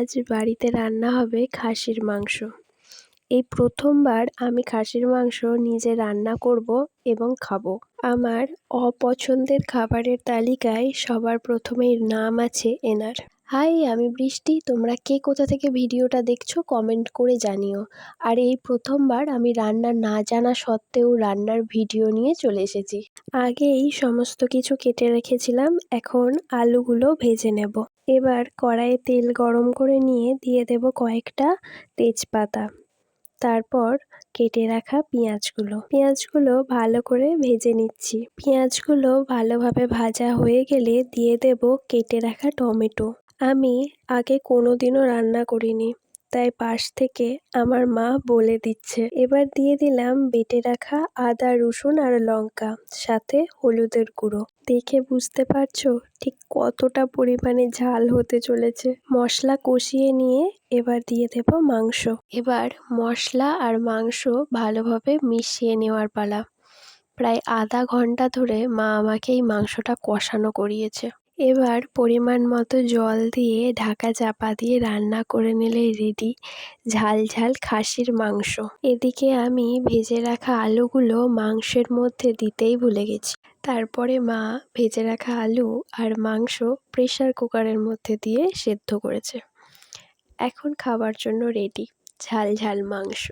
আজ বাড়িতে রান্না হবে খাসির মাংস। এই প্রথমবার আমি খাসির মাংস নিজে রান্না করব এবং খাবো। আমার অপছন্দের খাবারের তালিকায় সবার প্রথমেই নাম আছে এনার। হাই, আমি বৃষ্টি। তোমরা কে কোথা থেকে ভিডিওটা দেখছো কমেন্ট করে জানিও। আর এই প্রথমবার আমি রান্না না জানা সত্ত্বেও রান্নার ভিডিও নিয়ে চলে এসেছি। আগেই সমস্ত কিছু কেটে রেখেছিলাম, এখন আলুগুলো ভেজে নেব। এবার কড়াইয়ে তেল গরম করে নিয়ে দিয়ে দেব কয়েকটা তেজপাতা। তারপর কেটে রাখা পেঁয়াজগুলো ভালো করে ভেজে নিচ্ছি। পেঁয়াজগুলো ভালোভাবে ভাজা হয়ে গেলে দিয়ে দেব কেটে রাখা টমেটো। আমি আগে কোনোদিনও রান্না করিনি, তাই পাশ থেকে আমার মা বলে দিচ্ছে। এবার দিয়ে দিলাম বেটে রাখা আদা, রসুন আর লঙ্কা, সাথে হলুদের গুঁড়ো। দেখে বুঝতে পারছো ঠিক কতটা পরিমাণে ঝাল হতে চলেছে। মশলা কষিয়ে নিয়ে এবার দিয়ে দেব মাংস। এবার মশলা আর মাংস ভালোভাবে মিশিয়ে নেওয়ার পালা। প্রায় আধা ঘন্টা ধরে মা আমাকে এই মাংসটা কষানো করিয়েছে। এবার পরিমাণ মতো জল দিয়ে ঢাকা চাপা দিয়ে রান্না করে নিলে রেডি ঝাল ঝাল খাসির মাংস। এদিকে আমি ভেজে রাখা আলুগুলো মাংসের মধ্যে দিতেই ভুলে গেছি। তারপরে মা ভেজে রাখা আলু আর মাংস প্রেসার কুকারের মধ্যে দিয়ে সেদ্ধ করেছে। এখন খাবার জন্য রেডি ঝাল ঝাল মাংস।